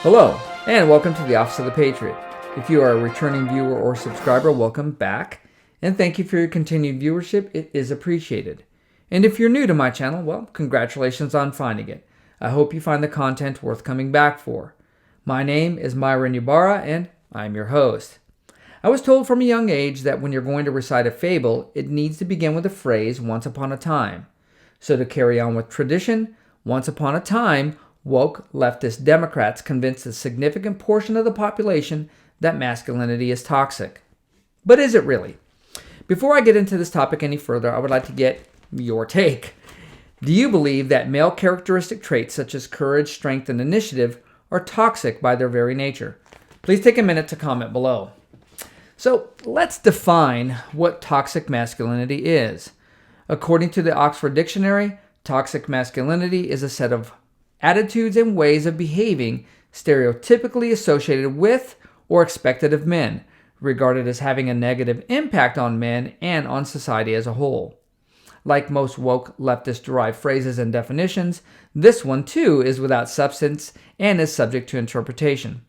Hello, and welcome to the Office of the Patriot. If you are a returning viewer or subscriber, welcome back, and thank you for your continued viewership. It is appreciated. And if you're new to my channel, well, congratulations on finding it. I hope you find the content worth coming back for. My name is Myron Ybarra, and I'm your host. I was told from a young age that when you're going to recite a fable, it needs to begin with the phrase, once upon a time. So to carry on with tradition, once upon a time, woke leftist Democrats convinced a significant portion of the population that masculinity is toxic. But is it really? Before I get into this topic any further, I would like to get your take. Do you believe that male characteristic traits such as courage, strength, and initiative are toxic by their very nature? Please take a minute to comment below. So let's define what toxic masculinity is. According to the Oxford Dictionary, toxic masculinity is a set of attitudes and ways of behaving stereotypically associated with or expected of men, regarded as having a negative impact on men and on society as a whole. Like most woke leftist-derived phrases and definitions, this one too is without substance and is subject to interpretation,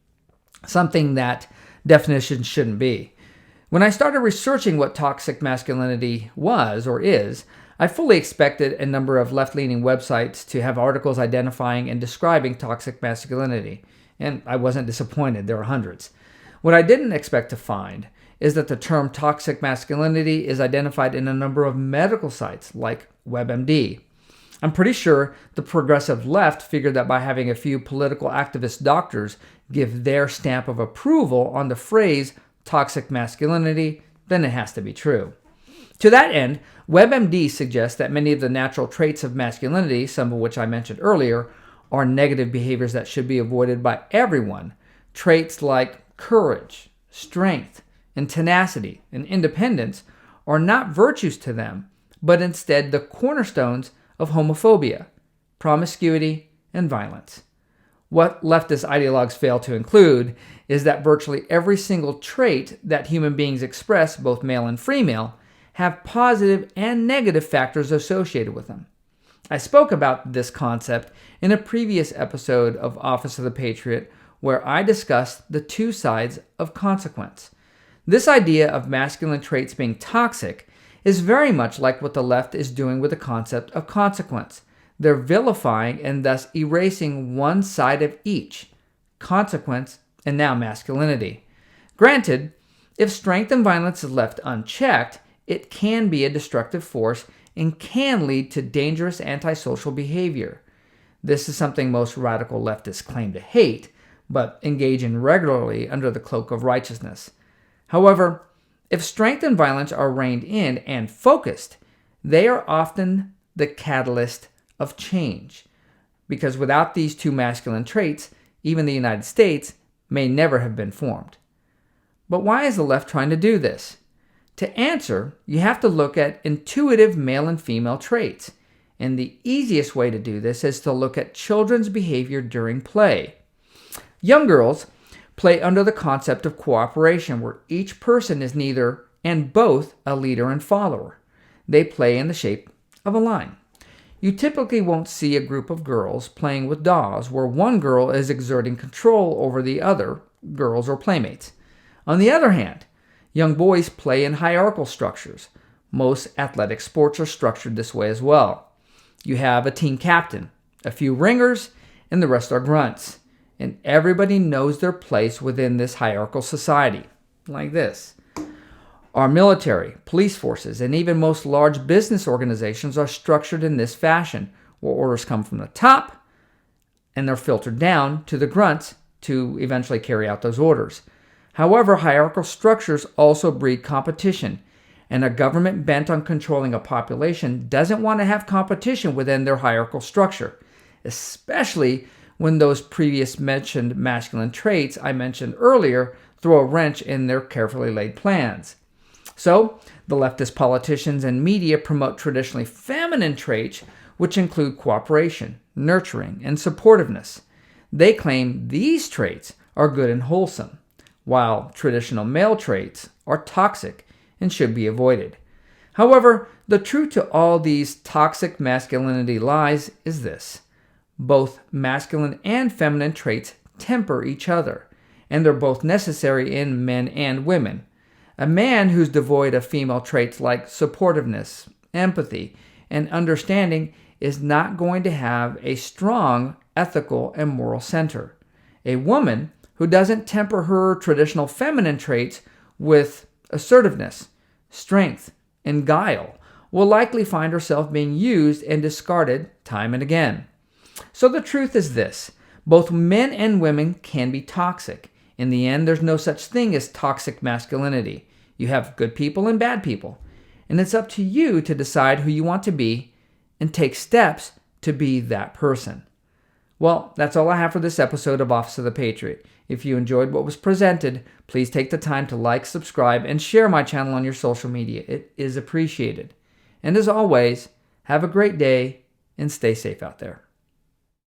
something that definitions shouldn't be. When I started researching what toxic masculinity was or is, I fully expected a number of left-leaning websites to have articles identifying and describing toxic masculinity, and I wasn't disappointed. There are hundreds. What I didn't expect to find is that the term toxic masculinity is identified in a number of medical sites like WebMD. I'm pretty sure the progressive left figured that by having a few political activist doctors give their stamp of approval on the phrase toxic masculinity, then it has to be true. To that end, WebMD suggests that many of the natural traits of masculinity, some of which I mentioned earlier, are negative behaviors that should be avoided by everyone. Traits like courage, strength, and tenacity and independence are not virtues to them, but instead the cornerstones of homophobia, promiscuity, and violence. What leftist ideologues fail to include is that virtually every single trait that human beings express, both male and female, have positive and negative factors associated with them. I spoke about this concept in a previous episode of Office of the Patriot where I discussed the two sides of consequence. This idea of masculine traits being toxic is very much like what the left is doing with the concept of consequence. They're vilifying and thus erasing one side of each, consequence and now masculinity. Granted, if strength and violence is left unchecked, it can be a destructive force and can lead to dangerous antisocial behavior. This is something most radical leftists claim to hate, but engage in regularly under the cloak of righteousness. However, if strength and violence are reined in and focused, they are often the catalyst of change, because without these two masculine traits, even the United States may never have been formed. But why is the left trying to do this? To answer, you have to look at intuitive male and female traits, and the easiest way to do this is to look at children's behavior during play. Young girls play under the concept of cooperation, where each person is neither and both a leader and follower. They play in the shape of a line. You typically won't see a group of girls playing with dolls where one girl is exerting control over the other girls or playmates. On the other hand, young boys play in hierarchical structures. Most athletic sports are structured this way as well. You have a team captain, a few ringers, and the rest are grunts. And everybody knows their place within this hierarchical society, like this. Our military, police forces, and even most large business organizations are structured in this fashion, where orders come from the top and they're filtered down to the grunts to eventually carry out those orders. However, hierarchical structures also breed competition, and a government bent on controlling a population doesn't want to have competition within their hierarchical structure, especially when those previous mentioned masculine traits I mentioned earlier throw a wrench in their carefully laid plans. So, the leftist politicians and media promote traditionally feminine traits, which include cooperation, nurturing, and supportiveness. They claim these traits are good and wholesome, while traditional male traits are toxic and should be avoided. However, the truth to all these toxic masculinity lies is this: both masculine and feminine traits temper each other, and they're both necessary in men and women. A man who's devoid of female traits like supportiveness, empathy, and understanding is not going to have a strong ethical and moral center. A woman who doesn't temper her traditional feminine traits with assertiveness, strength, and guile will likely find herself being used and discarded time and again. So the truth is this: both men and women can be toxic. In the end, there's no such thing as toxic masculinity. You have good people and bad people, and it's up to you to decide who you want to be and take steps to be that person. Well, that's all I have for this episode of Office of the Patriot. If you enjoyed what was presented, please take the time to like, subscribe, and share my channel on your social media. It is appreciated. And as always, have a great day and stay safe out there.